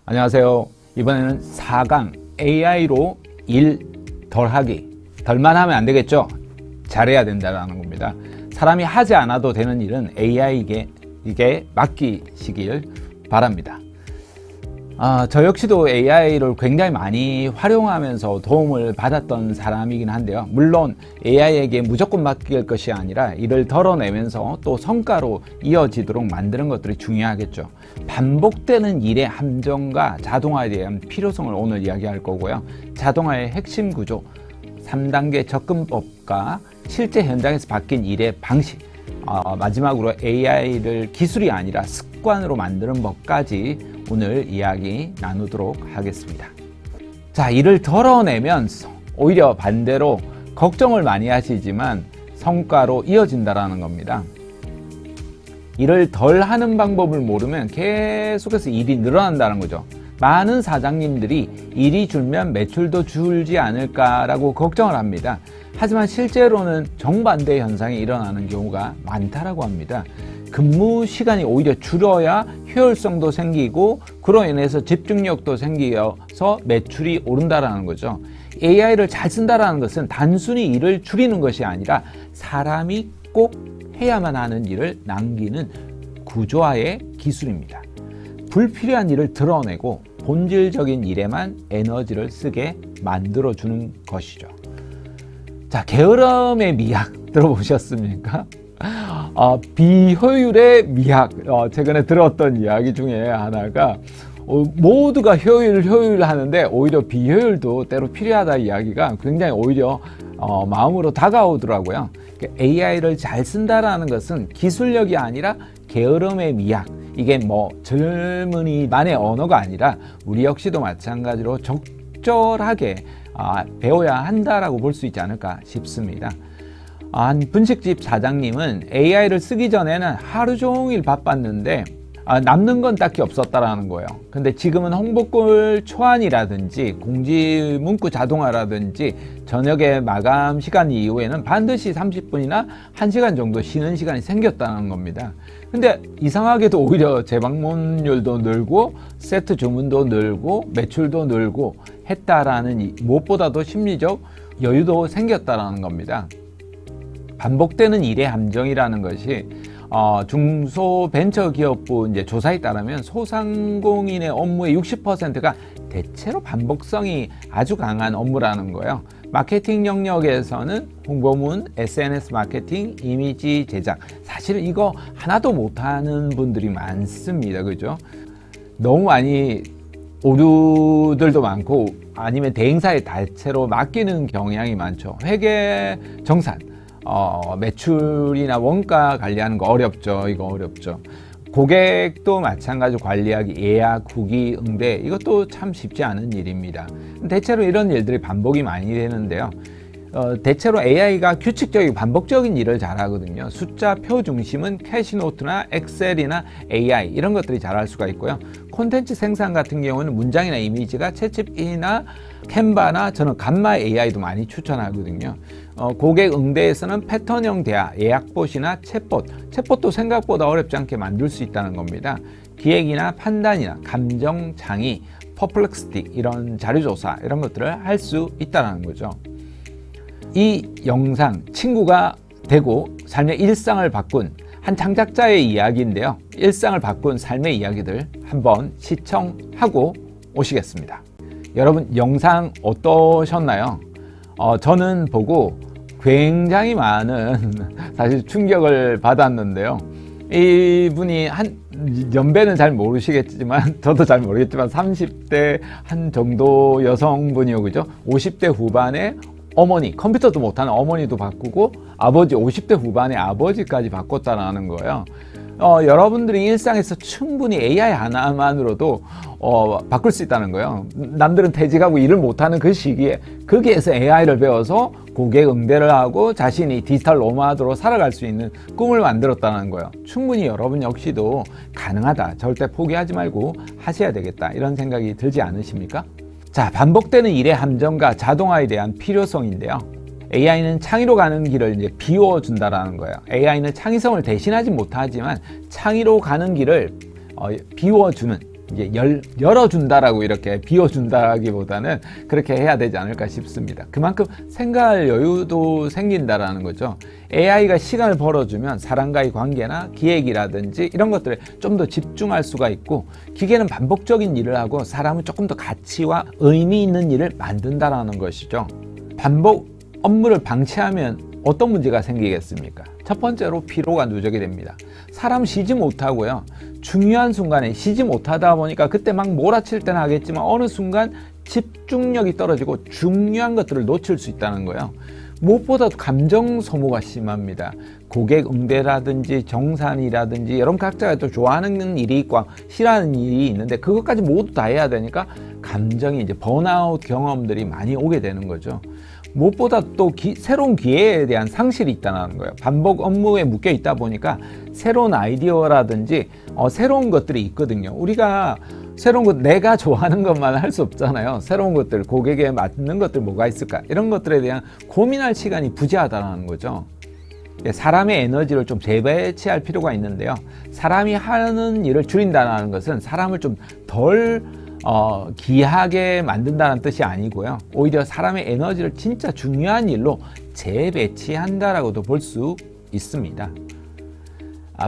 안녕하세요. 이번에는 4강 AI로 일 덜하기. 덜만 하면 안 되겠죠? 잘해야 된다는 겁니다. 사람이 하지 않아도 되는 일은 AI에게 맡기시길 바랍니다. 저 역시도 AI를 굉장히 많이 활용하면서 도움을 받았던 사람이긴 한데요. 물론 AI에게 무조건 맡길 것이 아니라 이를 덜어내면서 또 성과로 이어지도록 만드는 것들이 중요하겠죠. 반복되는 일의 함정과 자동화에 대한 필요성을 오늘 이야기할 거고요. 자동화의 핵심 구조, 3단계 접근법과 실제 현장에서 바뀐 일의 방식, 마지막으로 AI를 기술이 아니라 습관으로 만드는 법까지 오늘 이야기 나누도록 하겠습니다. 자, 일을 덜어내면 오히려 반대로 걱정을 많이 하시지만 성과로 이어진다라는 겁니다. 일을 덜 하는 방법을 모르면 계속해서 일이 늘어난다는 거죠. 많은 사장님들이 일이 줄면 매출도 줄지 않을까라고 걱정을 합니다. 하지만 실제로는 정반대 현상이 일어나는 경우가 많다라고 합니다. 근무 시간이 오히려 줄어야 효율성도 생기고 그로 인해서 집중력도 생겨서 매출이 오른다라는 거죠. AI를 잘 쓴다라는 것은 단순히 일을 줄이는 것이 아니라 사람이 꼭 해야만 하는 일을 남기는 구조화의 기술입니다. 불필요한 일을 드러내고 본질적인 일에만 에너지를 쓰게 만들어주는 것이죠. 자, 게으름의 미학 들어보셨습니까? 비효율의 미학. 최근에 들었던 이야기 중에 하나가 모두가 효율 하는데 오히려 비효율도 때로 필요하다 이야기가 굉장히 오히려 마음으로 다가오더라고요. AI를 잘 쓴다라는 것은 기술력이 아니라 게으름의 미학. 이게 젊은이만의 언어가 아니라 우리 역시도 마찬가지로 적절하게 배워야 한다라고 볼 수 있지 않을까 싶습니다. 한 분식집 사장님은 AI를 쓰기 전에는 하루 종일 바빴는데 남는 건 딱히 없었다라는 거예요. 근데 지금은 홍보글 초안이라든지 공지 문구 자동화라든지 저녁에 마감 시간 이후에는 반드시 30분이나 1시간 정도 쉬는 시간이 생겼다는 겁니다. 근데 이상하게도 오히려 재방문율도 늘고 세트 주문도 늘고 매출도 늘고 했다라는 무엇보다도 심리적 여유도 생겼다라는 겁니다. 반복되는 일의 함정이라는 것이 중소벤처기업부 조사에 따르면 소상공인의 업무의 60%가 대체로 반복성이 아주 강한 업무라는 거예요. 마케팅 영역에서는 홍보문, SNS 마케팅, 이미지 제작, 사실 이거 하나도 못하는 분들이 많습니다. 그죠? 너무 많이 오류들도 많고 아니면 대행사에 대체로 맡기는 경향이 많죠. 회계 정산, 매출이나 원가 관리하는 거 어렵죠. 이거 어렵죠. 고객도 마찬가지로 관리하기, 예약, 후기, 응대, 이것도 참 쉽지 않은 일입니다. 대체로 이런 일들이 반복이 많이 되는데요. 대체로 AI가 규칙적이고 반복적인 일을 잘하거든요. 숫자 표 중심은 캐시노트나 엑셀이나 AI 이런 것들이 잘할 수가 있고요. 콘텐츠 생산 같은 경우는 문장이나 이미지가 챗GPT나 캔바나 저는 감마 AI도 많이 추천하거든요. 고객 응대에서는 패턴형 대화, 예약봇이나 챗봇도 생각보다 어렵지 않게 만들 수 있다는 겁니다. 기획이나 판단이나 감정 장애, 퍼플렉시티 이런 자료조사 이런 것들을 할 수 있다는 거죠. 이 영상 친구가 되고 삶의 일상을 바꾼 한 창작자의 이야기인데요. 일상을 바꾼 삶의 이야기들 한번 시청하고 오시겠습니다. 여러분 영상 어떠셨나요? 저는 보고 굉장히 많은 사실 충격을 받았는데요. 이분이 한 연배는 잘 모르시겠지만 저도 잘 모르겠지만 30대 한 정도 여성분이요, 그죠? 50대 후반에 어머니, 컴퓨터도 못하는 어머니도 바꾸고 아버지 50대 후반의 아버지까지 바꿨다는 거예요. 여러분들이 일상에서 충분히 AI 하나만으로도 바꿀 수 있다는 거예요. 남들은 퇴직하고 일을 못하는 그 시기에 거기에서 AI를 배워서 고객 응대를 하고 자신이 디지털 노마드로 살아갈 수 있는 꿈을 만들었다는 거예요. 충분히 여러분 역시도 가능하다. 절대 포기하지 말고 하셔야 되겠다. 이런 생각이 들지 않으십니까? 자, 반복되는 일의 함정과 자동화에 대한 필요성인데요. AI는 창의로 가는 길을 비워준다라는 거예요. AI는 창의성을 대신하지 못하지만 창의로 가는 길을 비워주는 이제 열어준다라고 이렇게 비워준다기보다는 그렇게 해야 되지 않을까 싶습니다. 그만큼 생각할 여유도 생긴다라는 거죠. AI가 시간을 벌어주면 사람과의 관계나 기획이라든지 이런 것들에 좀 더 집중할 수가 있고, 기계는 반복적인 일을 하고 사람은 조금 더 가치와 의미 있는 일을 만든다라는 것이죠. 반복 업무를 방치하면 어떤 문제가 생기겠습니까? 첫 번째로 피로가 누적이 됩니다. 사람 쉬지 못하고요. 중요한 순간에 쉬지 못하다 보니까 그때 막 몰아칠 때는 하겠지만 어느 순간 집중력이 떨어지고 중요한 것들을 놓칠 수 있다는 거예요. 무엇보다도 감정 소모가 심합니다. 고객 응대라든지 정산이라든지 여러분 각자가 또 좋아하는 일이 있고 싫어하는 일이 있는데 그것까지 모두 다 해야 되니까 감정이 이제 번아웃 경험들이 많이 오게 되는 거죠. 무엇보다 또 새로운 기회에 대한 상실이 있다는 거예요. 반복 업무에 묶여 있다 보니까 새로운 아이디어라든지 새로운 것들이 있거든요. 우리가 새로운 것, 내가 좋아하는 것만 할 수 없잖아요. 새로운 것들, 고객에 맞는 것들 뭐가 있을까? 이런 것들에 대한 고민할 시간이 부재하다는 거죠. 사람의 에너지를 좀 재배치할 필요가 있는데요. 사람이 하는 일을 줄인다는 것은 사람을 좀 덜 기하게 만든다는 뜻이 아니고요. 오히려 사람의 에너지를 진짜 중요한 일로 재배치한다라고도 볼 수 있습니다.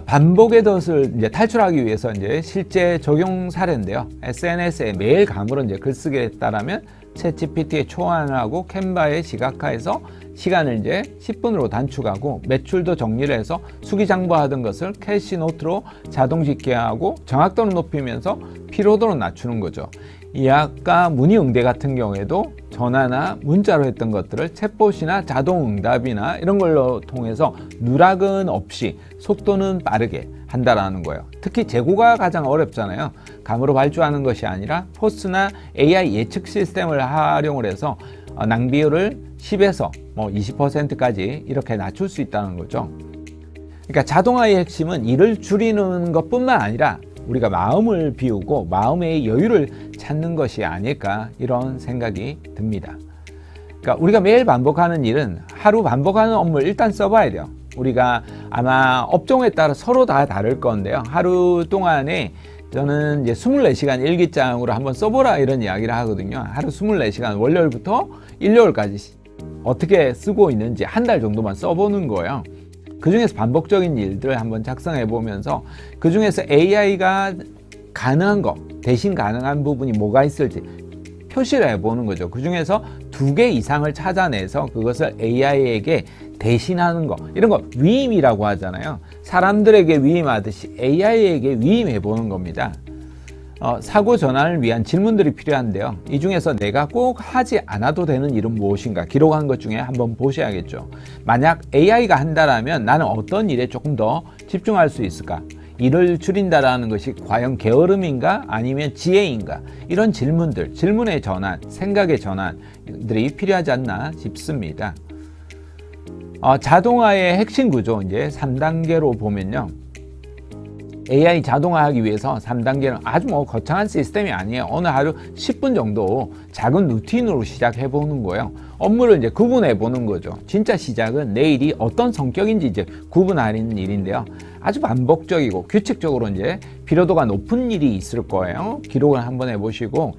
반복의 덫을 이제 탈출하기 위해서 이제 실제 적용 사례인데요. SNS에 매일 감으로 이제 글쓰기를 했다라면 챗GPT에 초안을 하고 캔바에 시각화해서 시간을 이제 10분으로 단축하고 매출도 정리를 해서 수기장부하던 것을 캐시노트로 자동 집계하고 정확도를 높이면서 피로도를 낮추는 거죠. 이 아까 문의응대 같은 경우에도 전화나 문자로 했던 것들을 챗봇이나 자동응답이나 이런 걸로 통해서 누락은 없이 속도는 빠르게 한다라는 거예요. 특히 재고가 가장 어렵잖아요. 감으로 발주하는 것이 아니라 포스나 AI 예측 시스템을 활용을 해서 낭비율을 10에서 20%까지 이렇게 낮출 수 있다는 거죠. 그러니까 자동화의 핵심은 일을 줄이는 것뿐만 아니라 우리가 마음을 비우고 마음의 여유를 찾는 것이 아닐까 이런 생각이 듭니다. 그러니까 우리가 매일 반복하는 일은 하루 반복하는 업무를 일단 써봐야 돼요. 우리가 아마 업종에 따라 서로 다 다를 건데요. 하루 동안에 저는 이제 24시간 일기장으로 한번 써보라 이런 이야기를 하거든요. 하루 24시간 월요일부터 일요일까지 어떻게 쓰고 있는지 한 달 정도만 써보는 거예요. 그 중에서 반복적인 일들을 한번 작성해 보면서 그 중에서 AI가 가능한 거, 대신 가능한 부분이 뭐가 있을지 표시를 해보는 거죠. 그 중에서 2개 이상을 찾아내서 그것을 AI에게 대신하는 거, 이런 거 위임이라고 하잖아요. 사람들에게 위임하듯이 AI에게 위임해 보는 겁니다. 사고 전환을 위한 질문들이 필요한데요. 이 중에서 내가 꼭 하지 않아도 되는 일은 무엇인가 기록한 것 중에 한번 보셔야겠죠. 만약 AI가 한다라면 나는 어떤 일에 조금 더 집중할 수 있을까? 일을 줄인다라는 것이 과연 게으름인가 아니면 지혜인가? 이런 질문들, 질문의 전환, 생각의 전환들이 필요하지 않나 싶습니다. 자동화의 핵심 구조 이제 3단계로 보면요. AI 자동화하기 위해서 3단계는 아주 거창한 시스템이 아니에요. 어느 하루 10분 정도 작은 루틴으로 시작해 보는 거예요. 업무를 이제 구분해 보는 거죠. 진짜 시작은 내 일이 어떤 성격인지 이제 구분하는 일인데요. 아주 반복적이고 규칙적으로 이제 피로도가 높은 일이 있을 거예요. 기록을 한번 해보시고,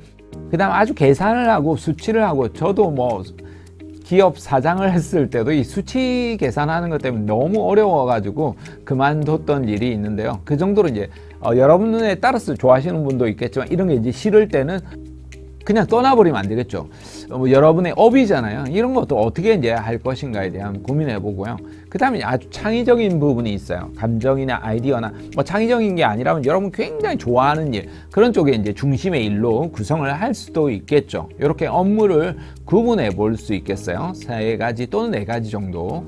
그 다음 아주 계산을 하고 수치를 하고, 저도 기업 사장을 했을 때도 이 수치 계산하는 것 때문에 너무 어려워가지고 그만뒀던 일이 있는데요. 그 정도로 이제 여러분에 따라서 좋아하시는 분도 있겠지만 이런 게 이제 싫을 때는 그냥 떠나버리면 안 되겠죠. 여러분의 업이잖아요. 이런 것도 어떻게 이제 할 것인가에 대한 고민해 보고요. 그 다음에 아주 창의적인 부분이 있어요. 감정이나 아이디어나 창의적인 게 아니라면 여러분 굉장히 좋아하는 일, 그런 쪽에 이제 중심의 일로 구성을 할 수도 있겠죠. 이렇게 업무를 구분해 볼 수 있겠어요. 3가지 또는 4가지 정도.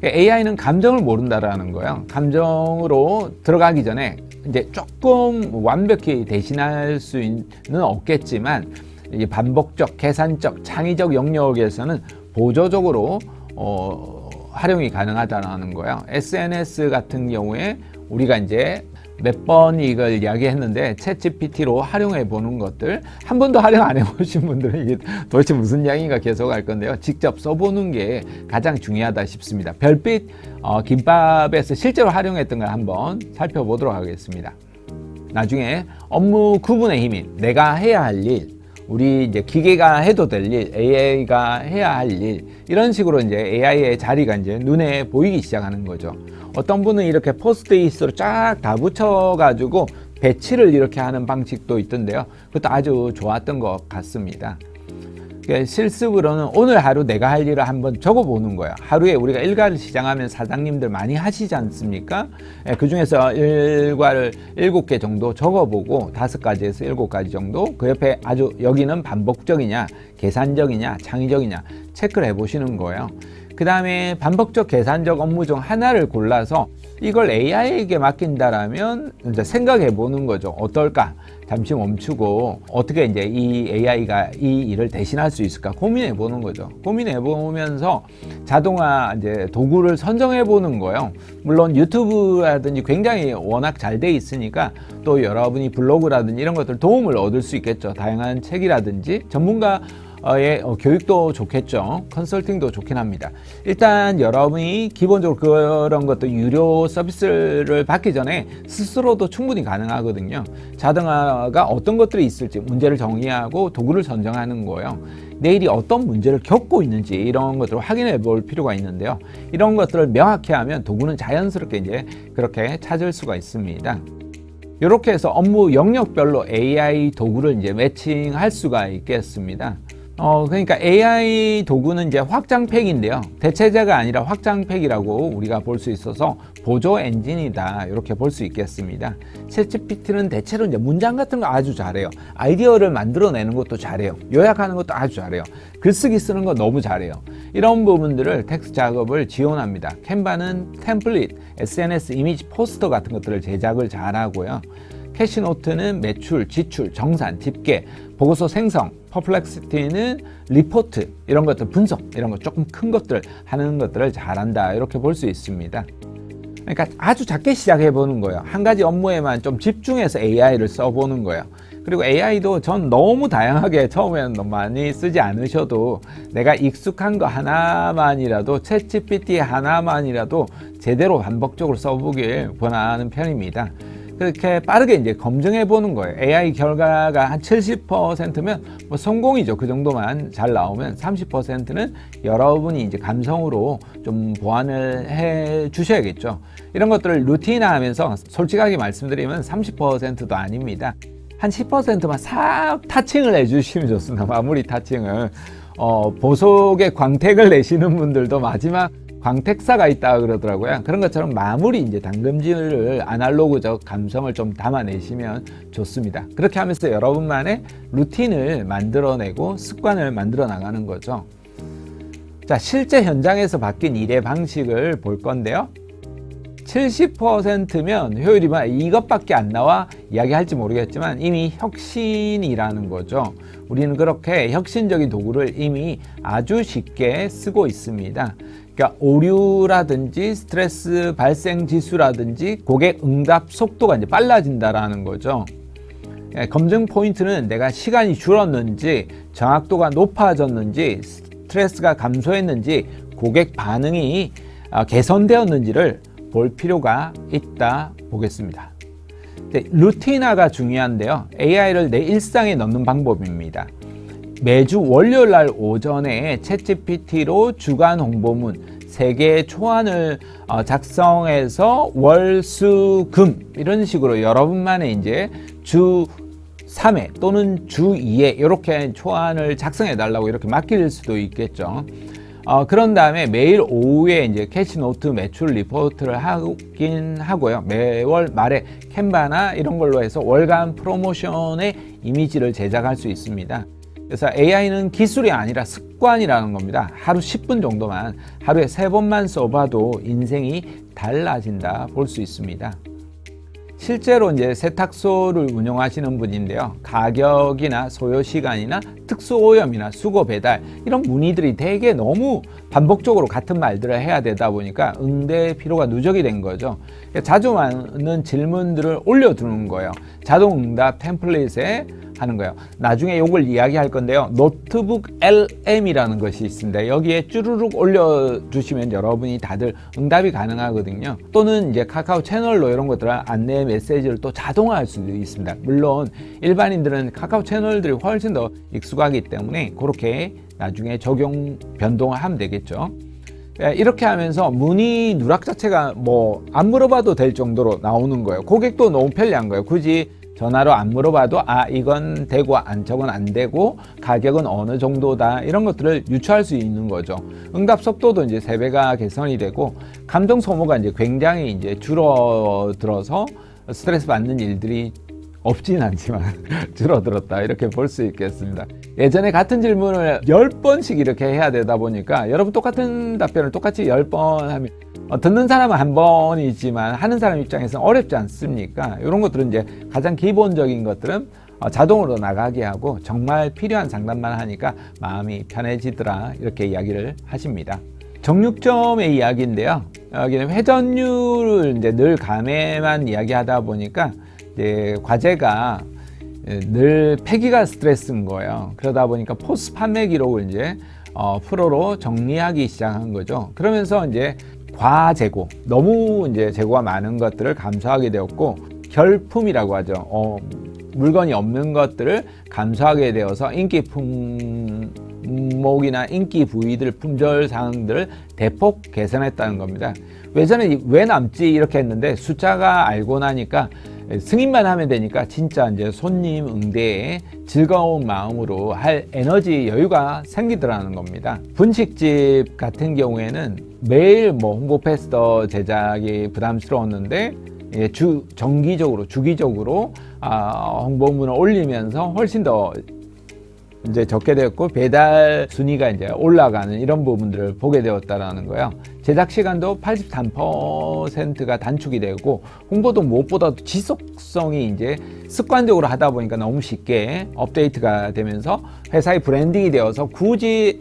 AI는 감정을 모른다라는 거예요. 감정으로 들어가기 전에 이제 조금 완벽히 대신할 수는 없겠지만 이 반복적, 계산적, 창의적 영역에서는 보조적으로 활용이 가능하다는 거예요. SNS 같은 경우에 우리가 이제 몇 번 이걸 이야기했는데 챗GPT로 활용해 보는 것들, 한 번도 활용 안 해보신 분들은 이게 도대체 무슨 이야기인가 계속 할 건데요. 직접 써보는 게 가장 중요하다 싶습니다. 별빛 김밥에서 실제로 활용했던 걸 한번 살펴보도록 하겠습니다. 나중에 업무 구분의 힘이 내가 해야 할 일, 우리 이제 기계가 해도 될 일, AI가 해야 할 일, 이런 식으로 이제 AI의 자리가 이제 눈에 보이기 시작하는 거죠. 어떤 분은 이렇게 포스트잇으로 쫙 다 붙여가지고 배치를 이렇게 하는 방식도 있던데요. 그것도 아주 좋았던 것 같습니다. 실습으로는 오늘 하루 내가 할 일을 한번 적어보는 거예요. 하루에 우리가 일과를 시작하면 사장님들 많이 하시지 않습니까? 그 중에서 일과를 7개 정도 적어보고 5가지에서 7가지 정도, 그 옆에 아주 여기는 반복적이냐, 계산적이냐, 창의적이냐 체크를 해보시는 거예요. 그 다음에 반복적 계산적 업무 중 하나를 골라서 이걸 AI에게 맡긴다라면 이제 생각해 보는 거죠. 어떨까? 잠시 멈추고 어떻게 이제 이 AI가 이 일을 대신할 수 있을까 고민해 보는 거죠. 고민해 보면서 자동화 이제 도구를 선정해 보는 거예요. 물론 유튜브라든지 굉장히 워낙 잘 돼 있으니까 또 여러분이 블로그라든지 이런 것들 도움을 얻을 수 있겠죠. 다양한 책이라든지 전문가 교육도 좋겠죠. 컨설팅도 좋긴 합니다. 일단 여러분이 기본적으로 그런 것도 유료 서비스를 받기 전에 스스로도 충분히 가능하거든요. 자동화가 어떤 것들이 있을지 문제를 정의하고 도구를 선정하는 거예요. 내일이 어떤 문제를 겪고 있는지 이런 것들을 확인해 볼 필요가 있는데요. 이런 것들을 명확히 하면 도구는 자연스럽게 이제 그렇게 찾을 수가 있습니다. 이렇게 해서 업무 영역별로 AI 도구를 이제 매칭할 수가 있겠습니다. 그러니까 AI 도구는 이제 확장팩인데요. 대체제가 아니라 확장팩이라고 우리가 볼 수 있어서 보조 엔진이다. 이렇게 볼 수 있겠습니다. 챗GPT는 대체로 이제 문장 같은 거 아주 잘해요. 아이디어를 만들어내는 것도 잘해요. 요약하는 것도 아주 잘해요. 글쓰기 쓰는 거 너무 잘해요. 이런 부분들을 텍스트 작업을 지원합니다. 캔바는 템플릿, SNS 이미지 포스터 같은 것들을 제작을 잘하고요. 캐시노트는 매출, 지출, 정산, 집계, 보고서 생성, 퍼플렉시티는 리포트, 이런 것들 분석, 이런 거 조금 큰 것들 하는 것들을 잘한다. 이렇게 볼 수 있습니다. 그러니까 아주 작게 시작해 보는 거예요. 한 가지 업무에만 좀 집중해서 AI를 써보는 거예요. 그리고 AI도 전 너무 다양하게 처음에는 너무 많이 쓰지 않으셔도 내가 익숙한 거 하나만이라도 챗GPT 하나만이라도 제대로 반복적으로 써보길 권하는 편입니다. 그렇게 빠르게 이제 검증해 보는 거예요. AI 결과가 한 70%면 뭐 성공이죠. 그 정도만 잘 나오면 30%는 여러분이 이제 감성으로 좀 보완을 해 주셔야겠죠. 이런 것들을 루틴화 하면서 솔직하게 말씀드리면 30%도 아닙니다. 한 10%만 싹 타칭을 해 주시면 좋습니다. 마무리 타칭을. 보석에 광택을 내시는 분들도 마지막 광택사가 있다 그러더라고요. 그런 것처럼 마무리 이제 당금질을 아날로그적 감성을 좀 담아내시면 좋습니다. 그렇게 하면서 여러분만의 루틴을 만들어내고 습관을 만들어 나가는 거죠. 자, 실제 현장에서 바뀐 일의 방식을 볼 건데요. 70%면 효율이 이것밖에 안 나와 이야기할지 모르겠지만 이미 혁신이라는 거죠. 우리는 그렇게 혁신적인 도구를 이미 아주 쉽게 쓰고 있습니다. 그러니까 오류라든지 스트레스 발생 지수라든지 고객 응답 속도가 이제 빨라진다라는 거죠. 검증 포인트는 내가 시간이 줄었는지, 정확도가 높아졌는지, 스트레스가 감소했는지, 고객 반응이 개선되었는지를 볼 필요가 있다 보겠습니다. 루틴화가 중요한데요. AI를 내 일상에 넣는 방법입니다. 매주 월요일 날 오전에 챗GPT로 주간 홍보문 3개의 초안을 작성해서 월, 수, 금 이런 식으로 여러분만의 이제 주 3회 또는 주 2회 이렇게 초안을 작성해 달라고 이렇게 맡길 수도 있겠죠. 그런 다음에 매일 오후에 이제 캐시노트 매출 리포트를 하긴 하고요. 매월 말에 캔바나 이런 걸로 해서 월간 프로모션의 이미지를 제작할 수 있습니다. 그래서 AI는 기술이 아니라 습관이라는 겁니다. 하루 10분 정도만, 하루에 3번만 써봐도 인생이 달라진다 볼 수 있습니다. 실제로 이제 세탁소를 운영하시는 분인데요. 가격이나 소요 시간이나 특수 오염이나 수거 배달 이런 문의들이 되게 너무 반복적으로 같은 말들을 해야 되다 보니까 응대 필요가 누적이 된 거죠. 자주 많은 질문들을 올려두는 거예요. 자동 응답 템플릿에 하는 거예요. 나중에 이걸 이야기할 건데요. 노트북 LM이라는 것이 있습니다. 여기에 쭈루룩 올려주시면 여러분이 다들 응답이 가능하거든요. 또는 이제 카카오 채널로 이런 것들 안내 메시지를 또 자동화할 수도 있습니다. 물론 일반인들은 카카오 채널들이 훨씬 더 익숙하기 때문에 그렇게 나중에 적용 변동을 하면 되겠죠. 이렇게 하면서 문의 누락 자체가 뭐 안 물어봐도 될 정도로 나오는 거예요. 고객도 너무 편리한 거예요. 굳이 전화로 안 물어봐도 이건 되고 저건 안 되고 가격은 어느 정도다 이런 것들을 유추할 수 있는 거죠. 응답 속도도 이제 3배가 개선이 되고 감정 소모가 이제 굉장히 이제 줄어들어서 스트레스 받는 일들이 없진 않지만 줄어들었다 이렇게 볼 수 있겠습니다. 예전에 같은 질문을 10번씩 이렇게 해야 되다 보니까 여러분 똑같은 답변을 똑같이 10번 하면 듣는 사람은 한 번이지만 하는 사람 입장에서는 어렵지 않습니까? 이런 것들은 이제 가장 기본적인 것들은 자동으로 나가게 하고 정말 필요한 상담만 하니까 마음이 편해지더라 이렇게 이야기를 하십니다. 정육점의 이야기인데요. 여기는 회전율을 이제 늘 감에만 이야기하다 보니까 이제 과제가 늘 폐기가 스트레스인 거예요. 그러다 보니까 포스 판매 기록을 이제 프로로 정리하기 시작한 거죠. 그러면서 이제 과재고, 너무 이제 재고가 많은 것들을 감소하게 되었고, 결품이라고 하죠. 물건이 없는 것들을 감소하게 되어서 인기 품목이나 인기 부위들, 품절 사항들을 대폭 개선했다는 겁니다. 예전에 왜 남지 이렇게 했는데 숫자가 알고 나니까 승인만 하면 되니까 진짜 이제 손님 응대에 즐거운 마음으로 할 에너지 여유가 생기더라는 겁니다. 분식집 같은 경우에는 매일 뭐 홍보 포스터 제작이 부담스러웠는데 주기적으로 홍보문을 올리면서 훨씬 더 이제 적게 되었고 배달 순위가 이제 올라가는 이런 부분들을 보게 되었다라는 거예요. 제작 시간도 83%가 단축이 되고 홍보도 무엇보다도 지속성이 이제 습관적으로 하다 보니까 너무 쉽게 업데이트가 되면서 회사의 브랜딩이 되어서 굳이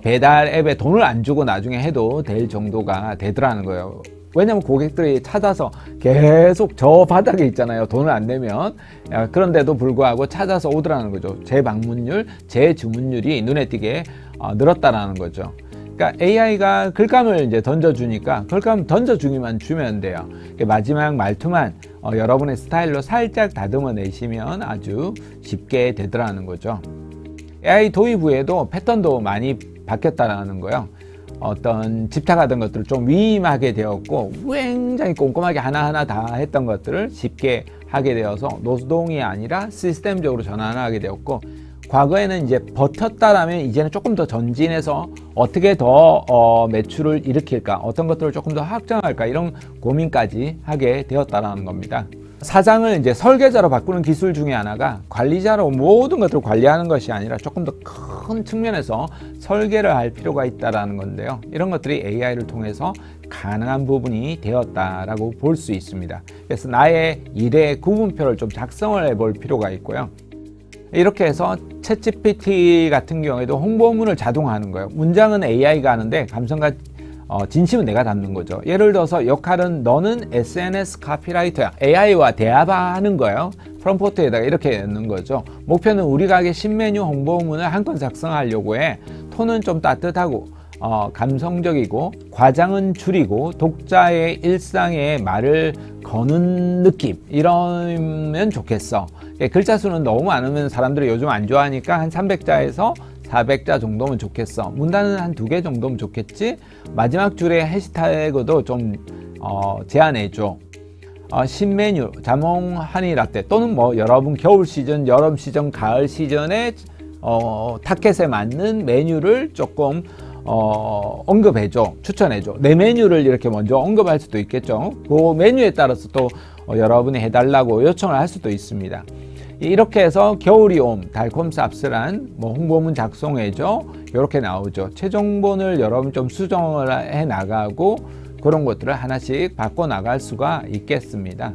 배달 앱에 돈을 안 주고 나중에 해도 될 정도가 되더라는 거예요. 왜냐면 고객들이 찾아서 계속 저 바닥에 있잖아요. 돈을 안 내면. 그런데도 불구하고 찾아서 오더라는 거죠. 재방문율, 재주문율이 눈에 띄게 늘었다라는 거죠. 그러니까 AI가 글감을 이제 던져주니까 글감 던져주기만 주면 돼요. 마지막 말투만 여러분의 스타일로 살짝 다듬어 내시면 아주 쉽게 되더라는 거죠. AI 도입 후에도 패턴도 많이 바뀌었다라는 거예요. 어떤 집착하던 것들을 좀 위임하게 되었고 굉장히 꼼꼼하게 하나하나 다 했던 것들을 쉽게 하게 되어서 노동이 아니라 시스템적으로 전환하게 되었고, 과거에는 이제 버텼다라면 이제는 조금 더 전진해서 어떻게 더 매출을 일으킬까, 어떤 것들을 조금 더 확장할까, 이런 고민까지 하게 되었다라는 겁니다. 사장을 이제 설계자로 바꾸는 기술 중에 하나가 관리자로 모든 것들을 관리하는 것이 아니라 조금 더 큰 측면에서 설계를 할 필요가 있다라는 건데요. 이런 것들이 AI를 통해서 가능한 부분이 되었다라고 볼 수 있습니다. 그래서 나의 일의 구분표를 좀 작성을 해볼 필요가 있고요. 이렇게 해서 챗GPT 같은 경우에도 홍보문을 자동화하는 거예요. 문장은 AI가 하는데 감성과 진심은 내가 담는 거죠. 예를 들어서 역할은 너는 SNS 카피라이터야. AI와 대화하는 거예요. 프롬프트에다가 이렇게 넣는 거죠. 목표는 우리 가게 신메뉴 홍보문을 한 건 작성하려고 해. 톤은 좀 따뜻하고 감성적이고 과장은 줄이고 독자의 일상에 말을 거는 느낌, 이러면 좋겠어. 글자 수는 너무 많으면 사람들이 요즘 안 좋아하니까 한 300자에서 400자 정도면 좋겠어. 문단은 한 2개 정도면 좋겠지. 마지막 줄에 해시태그도 좀 제한해줘. 신메뉴 자몽 하니 라떼, 또는 뭐 여러분 겨울 시즌, 여름 시즌, 가을 시즌에 타켓에 맞는 메뉴를 조금 언급해줘, 추천해줘. 내 메뉴를 이렇게 먼저 언급할 수도 있겠죠. 그 메뉴에 따라서 또 여러분이 해달라고 요청을 할 수도 있습니다. 이렇게 해서 겨울이 옴, 달콤 쌉쓸한 뭐 홍보문 작성해줘, 이렇게 나오죠. 최종본을 여러분 좀 수정을 해 나가고 그런 것들을 하나씩 바꿔 나갈 수가 있겠습니다.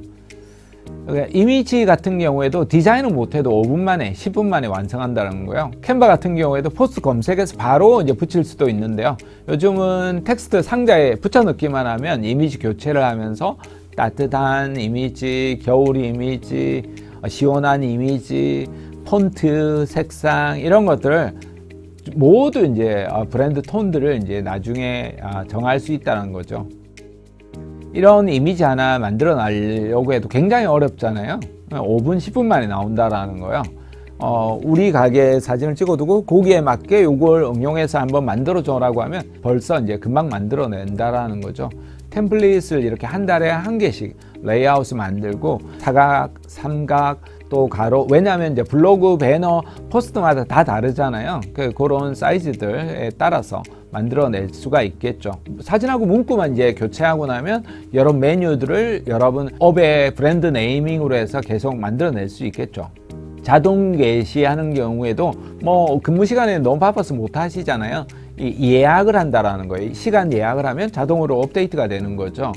이미지 같은 경우에도 디자인을 못해도 5분 만에 10분 만에 완성한다는 거예요. 캔바 같은 경우에도 포스트 검색해서 바로 이제 붙일 수도 있는데요. 요즘은 텍스트 상자에 붙여 넣기만 하면 이미지 교체를 하면서 따뜻한 이미지, 겨울 이미지, 시원한 이미지, 폰트, 색상 이런 것들을 모두 이제 브랜드 톤들을 이제 나중에 정할 수 있다는 거죠. 이런 이미지 하나 만들어 내려고 해도 굉장히 어렵잖아요. 5분, 10분 만에 나온다라는 거예요. 우리 가게 사진을 찍어두고 거기에 맞게 이걸 응용해서 한번 만들어 줘라고 하면 벌써 이제 금방 만들어 낸다라는 거죠. 템플릿을 이렇게 한 달에 한 개씩 레이아웃을 만들고 사각, 삼각, 또 가로, 왜냐하면 이제 블로그, 배너, 포스트마다 다 다르잖아요. 그런 사이즈들에 따라서 만들어낼 수가 있겠죠. 사진하고 문구만 이제 교체하고 나면 여러 메뉴들을 여러분 업의 브랜드 네이밍으로 해서 계속 만들어낼 수 있겠죠. 자동 게시하는 경우에도 뭐 근무 시간에 너무 바빠서 못 하시잖아요. 예약을 한다라는 거예요. 시간 예약을 하면 자동으로 업데이트가 되는 거죠.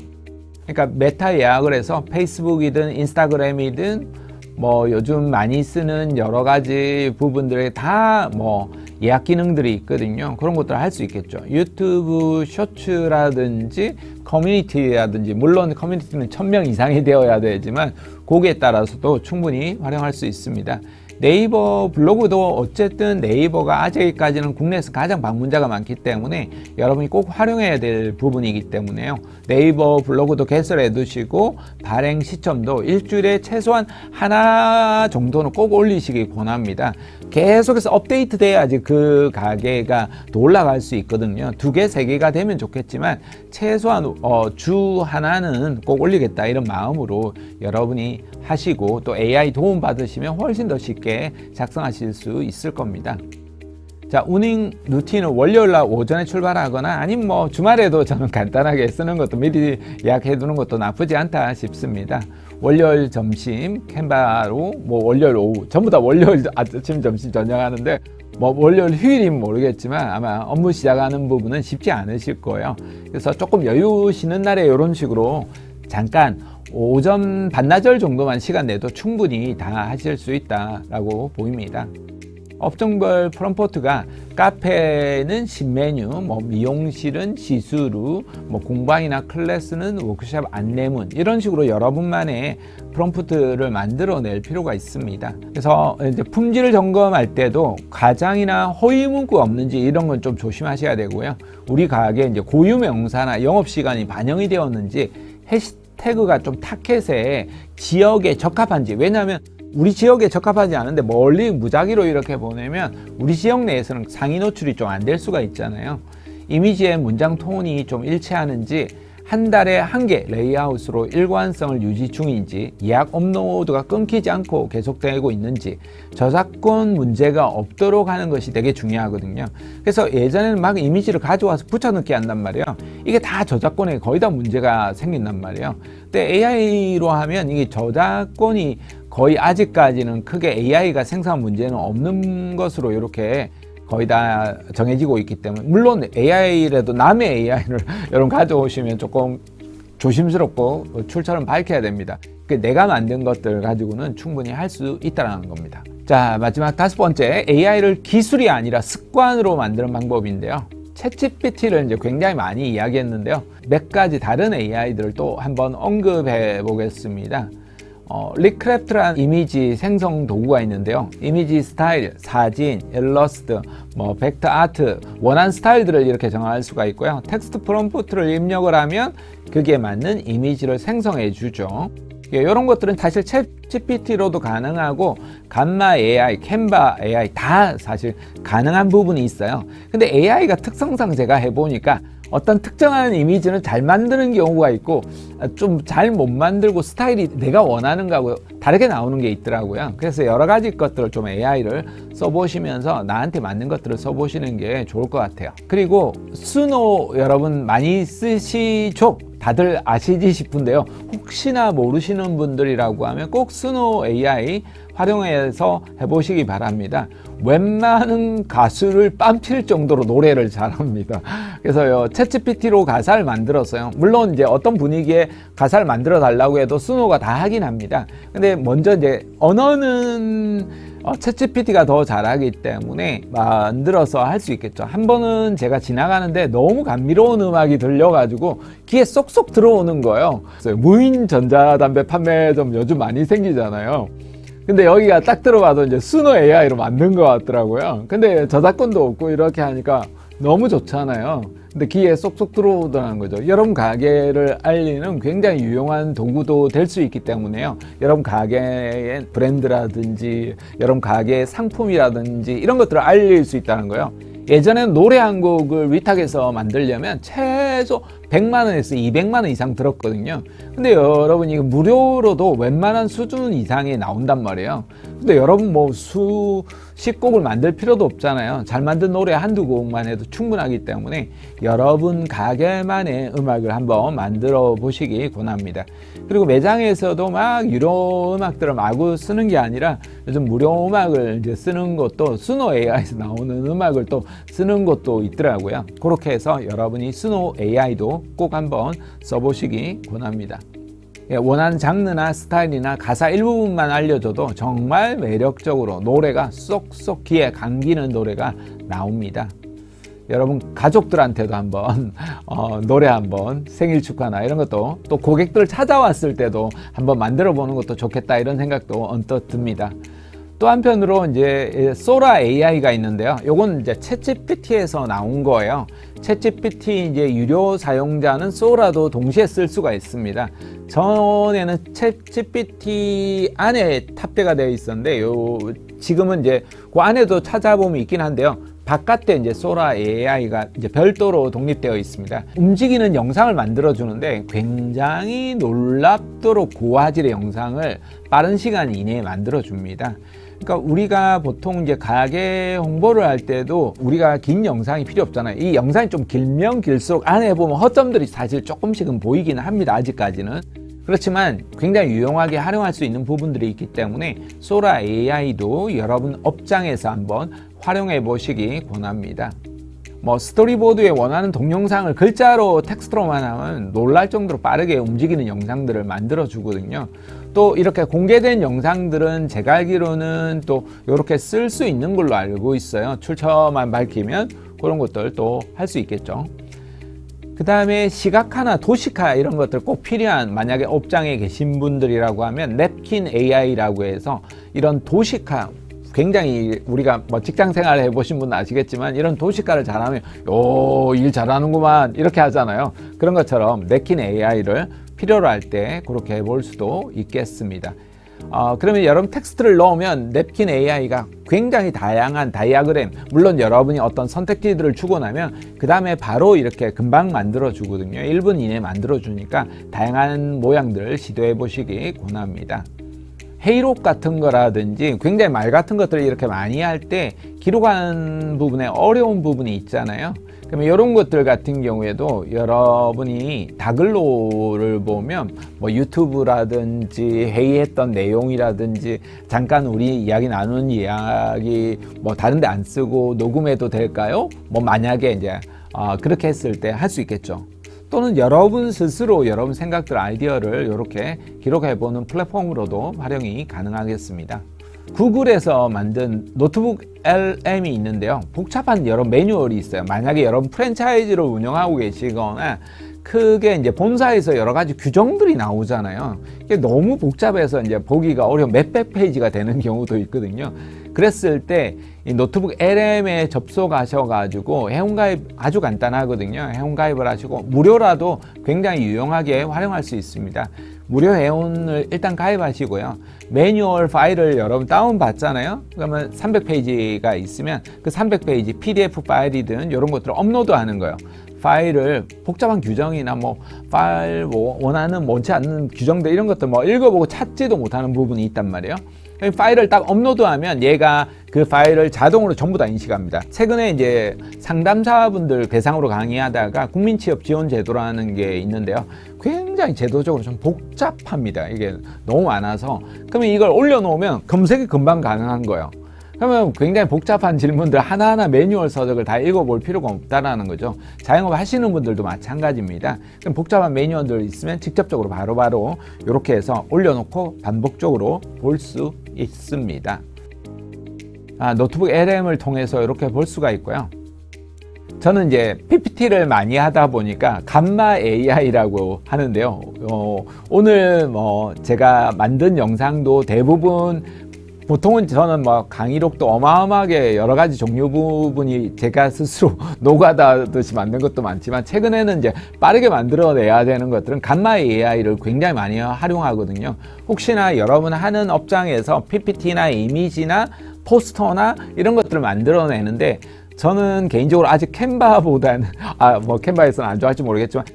그러니까 메타 예약을 해서 페이스북이든 인스타그램이든 뭐 요즘 많이 쓰는 여러 가지 부분들에 다 뭐 예약 기능들이 있거든요. 그런 것들을 할 수 있겠죠. 유튜브 쇼츠라든지 커뮤니티라든지, 물론 커뮤니티는 1000명 이상이 되어야 되지만 거기에 따라서도 충분히 활용할 수 있습니다. 네이버 블로그도 어쨌든 네이버가 아직까지는 국내에서 가장 방문자가 많기 때문에 여러분이 꼭 활용해야 될 부분이기 때문에요. 네이버 블로그도 개설해 두시고 발행 시점도 일주일에 최소한 하나 정도는 꼭 올리시기 권합니다. 계속해서 업데이트 돼야지 그 가게가 또 올라갈 수 있거든요. 2개, 3개가 되면 좋겠지만 최소한 주 하나는 꼭 올리겠다 이런 마음으로 여러분이 하시고 또 AI 도움 받으시면 훨씬 더 쉽게 작성하실 수 있을 겁니다. 자, 운행 루틴은 월요일날 오전에 출발하거나 아니면 뭐 주말에도 저는 간단하게 쓰는 것도 미리 예약해 두는 것도 나쁘지 않다 싶습니다. 월요일 점심 캔바로 뭐 월요일 오후 전부 다 월요일 아침 점심 저녁 하는데 뭐 월요일 휴일이면 모르겠지만 아마 업무 시작하는 부분은 쉽지 않으실 거예요. 그래서 조금 여유 쉬는 날에 이런 식으로 잠깐 오전 반나절 정도만 시간 내도 충분히 다 하실 수 있다라고 보입니다. 업종별 프롬포트가 카페는 신메뉴, 뭐 미용실은 시스루, 뭐 공방이나 클래스는 워크숍 안내문 이런 식으로 여러분만의 프롬프트를 만들어낼 필요가 있습니다. 그래서 이제 품질을 점검할 때도 과장이나 허위 문구가 없는지 이런 건 좀 조심하셔야 되고요. 우리 가게 이제 고유 명사나 영업 시간이 반영이 되었는지 해시태그가 좀 타켓에 지역에 적합한지, 왜냐하면 우리 지역에 적합하지 않은데 멀리 무작위로 이렇게 보내면 우리 지역 내에서는 상위 노출이 좀 안 될 수가 있잖아요. 이미지의 문장 톤이 좀 일치하는지, 한 달에 한 개 레이아웃으로 일관성을 유지 중인지, 예약 업로드가 끊기지 않고 계속되고 있는지, 저작권 문제가 없도록 하는 것이 되게 중요하거든요. 그래서 예전에는 막 이미지를 가져와서 붙여넣기 한단 말이에요. 이게 다 저작권에 거의 다 문제가 생긴단 말이에요. 근데 AI로 하면 이게 저작권이 거의 아직까지는 크게 AI가 생성한 문제는 없는 것으로 이렇게 거의 다 정해지고 있기 때문에, 물론 AI라도 남의 AI를 여러분 가져오시면 조금 조심스럽고 출처를 밝혀야 됩니다. 내가 만든 것들 가지고는 충분히 할 수 있다는 겁니다. 자, 마지막 5번째, AI를 기술이 아니라 습관으로 만드는 방법인데요. 챗GPT를 이제 굉장히 많이 이야기했는데요. 몇 가지 다른 AI들을 또 한번 언급해 보겠습니다. 리크래프트라는 이미지 생성 도구가 있는데요. 이미지 스타일, 사진, 일러스트, 뭐 벡터 아트, 원하는 스타일들을 이렇게 정할 수가 있고요. 텍스트 프롬프트를 입력을 하면 그게 맞는 이미지를 생성해 주죠. 이런 것들은 사실 챗GPT로도 가능하고 감마 AI, 캔바 AI 다 사실 가능한 부분이 있어요. 근데 AI가 특성상 제가 해보니까 어떤 특정한 이미지는 잘 만드는 경우가 있고 좀 잘 못 만들고 스타일이 내가 원하는 거하고 다르게 나오는 게 있더라고요. 그래서 여러 가지 것들을 좀 AI를 써보시면서 나한테 맞는 것들을 써보시는 게 좋을 것 같아요. 그리고 수노 여러분 많이 쓰시죠? 다들 아시지 싶은데요. 혹시나 모르시는 분들이라고 하면 꼭 수노 AI 활용해서 해보시기 바랍니다. 웬만한 가수를 뺨칠 정도로 노래를 잘합니다. 그래서요, 챗GPT로 가사를 만들었어요. 물론 이제 어떤 분위기에 가사를 만들어 달라고 해도 수노가 다 하긴 합니다. 근데 먼저 이제 언어는 챗GPT가 더 잘하기 때문에 만들어서 할 수 있겠죠. 한 번은 제가 지나가는데 너무 감미로운 음악이 들려가지고 귀에 쏙쏙 들어오는 거예요. 그래서 무인 전자담배 판매점 요즘 많이 생기잖아요. 근데 여기가 딱 들어봐도 이제 수노 AI로 만든 것 같더라고요. 근데 저작권도 없고 이렇게 하니까 너무 좋잖아요. 근데 귀에 쏙쏙 들어오더라는 거죠. 여러분 가게를 알리는 굉장히 유용한 도구도 될 수 있기 때문에요. 여러분 가게의 브랜드라든지 여러분 가게의 상품이라든지 이런 것들을 알릴 수 있다는 거예요. 예전에는 노래 한 곡을 위탁해서 만들려면 최소 100만 원에서 200만 원 이상 들었거든요. 근데 여러분 이거 무료로도 웬만한 수준 이상이 나온단 말이에요. 근데 여러분 뭐 수십 곡을 만들 필요도 없잖아요. 잘 만든 노래 한두 곡만 해도 충분하기 때문에 여러분 가게만의 음악을 한번 만들어 보시기 권합니다. 그리고 매장에서도 막 유료 음악들을 마구 쓰는 게 아니라 요즘 무료 음악을 이제 쓰는 것도 스노 AI에서 나오는 음악을 또 쓰는 것도 있더라고요. 그렇게 해서 여러분이 스노 AI도 꼭 한번 써보시기 권합니다. 원하는 장르나 스타일이나 가사 일부분만 알려줘도 정말 매력적으로 노래가 쏙쏙 귀에 감기는 노래가 나옵니다. 여러분 가족들한테도 한번 노래 한번 생일 축하나 이런 것도 또 고객들 찾아왔을 때도 한번 만들어 보는 것도 좋겠다 이런 생각도 언뜻 듭니다. 또 한편으로 이제 소라 AI가 있는데요. 요건 이제 챗GPT에서 나온 거예요. 챗GPT 이제 유료 사용자는 소라도 동시에 쓸 수가 있습니다. 전에는 챗GPT 안에 탑재가 되어 있었는데 지금은 이제 그 안에도 찾아보면 있긴 한데요. 바깥에 이제 소라 AI가 이제 별도로 독립되어 있습니다. 움직이는 영상을 만들어 주는데 굉장히 놀랍도록 고화질의 영상을 빠른 시간 이내에 만들어 줍니다. 그러니까 우리가 보통 이제 가게 홍보를 할 때도 우리가 긴 영상이 필요 없잖아요. 이 영상이 좀 길면 길수록 안에 보면 허점들이 사실 조금씩은 보이기는 합니다. 아직까지는. 그렇지만 굉장히 유용하게 활용할 수 있는 부분들이 있기 때문에 소라 AI도 여러분 업장에서 한번 활용해 보시기 권합니다. 뭐 스토리보드에 원하는 동영상을 글자로 텍스트로만 하면 놀랄 정도로 빠르게 움직이는 영상들을 만들어 주거든요. 또 이렇게 공개된 영상들은 제가 알기로는 또 이렇게 쓸 수 있는 걸로 알고 있어요. 출처만 밝히면 그런 것들 또 할 수 있겠죠. 그 다음에 시각화나 도식화 이런 것들 꼭 필요한 만약에 업장에 계신 분들이라고 하면 냅킨 AI라고 해서 이런 도식화 굉장히 우리가 뭐 직장 생활 해보신 분은 아시겠지만 이런 도식화를 잘하면 일 잘하는구만 이렇게 하잖아요. 그런 것처럼 냅킨 AI를 필요로 할 때 그렇게 해볼 수도 있겠습니다. 그러면 여러분 텍스트를 넣으면 냅킨 AI가 굉장히 다양한 다이아그램, 물론 여러분이 어떤 선택지들을 주고 나면 그 다음에 바로 이렇게 금방 만들어 주거든요. 1분 이내에 만들어 주니까 다양한 모양들을 시도해 보시기 권합니다. 회의록 같은 거라든지 굉장히 말 같은 것들을 이렇게 많이 할 때 기록하는 부분에 어려운 부분이 있잖아요. 그러면 이런 것들 같은 경우에도 여러분이 다글로를 보면 뭐 유튜브라든지 회의했던 내용이라든지 잠깐 우리 이야기 나누는 이야기 뭐 다른 데 안 쓰고 녹음해도 될까요? 뭐 만약에 이제 그렇게 했을 때 할 수 있겠죠. 또는 여러분 스스로 여러분 생각들 아이디어를 이렇게 기록해 보는 플랫폼으로도 활용이 가능하겠습니다. 구글에서 만든 노트북 LM이 있는데요. 복잡한 여러 매뉴얼이 있어요. 만약에 여러분 프랜차이즈를 운영하고 계시거나 크게 이제 본사에서 여러 가지 규정들이 나오잖아요. 이게 너무 복잡해서 이제 보기가 어려운 몇백 페이지가 되는 경우도 있거든요. 그랬을 때 이 노트북 LM에 접속하셔가지고 회원가입 아주 간단하거든요. 회원가입을 하시고 무료라도 굉장히 유용하게 활용할 수 있습니다. 무료 회원을 일단 가입하시고요. 매뉴얼 파일을 여러분 다운 받잖아요. 그러면 300페이지가 있으면 그 300페이지 PDF 파일이든 이런 것들을 업로드하는 거예요. 파일을 복잡한 규정이나 뭐 파일 뭐 원하는 원치 않는 규정들 이런 것들 뭐 읽어보고 찾지도 못하는 부분이 있단 말이에요. 파일을 딱 업로드하면 얘가 그 파일을 자동으로 전부 다 인식합니다. 최근에 이제 상담사분들 대상으로 강의하다가 국민취업지원제도라는 게 있는데요. 굉장히 제도적으로 좀 복잡합니다. 이게 너무 많아서. 그러면 이걸 올려놓으면 검색이 금방 가능한 거예요. 그러면 굉장히 복잡한 질문들 하나하나 매뉴얼 서적을 다 읽어볼 필요가 없다라는 거죠. 자영업 하시는 분들도 마찬가지입니다. 그럼 복잡한 매뉴얼들 있으면 직접적으로 바로바로 이렇게 해서 올려놓고 반복적으로 볼 수 있습니다. 노트북 LM을 통해서 이렇게 볼 수가 있고요. 저는 이제 PPT를 많이 하다 보니까 감마 AI라고 하는데요. 오늘 뭐 제가 만든 영상도 대부분 보통은 저는 뭐 강의록도 어마어마하게 여러 가지 종류 부분이 제가 스스로 노가다듯이 만든 것도 많지만, 최근에는 이제 빠르게 만들어내야 되는 것들은 감마 AI를 굉장히 많이 활용하거든요. 혹시나 여러분 하는 업장에서 PPT나 이미지나 포스터나 이런 것들을 만들어내는데, 저는 개인적으로 아직 캔바보다는 뭐 캔바에서는 안 좋아할지 모르겠지만,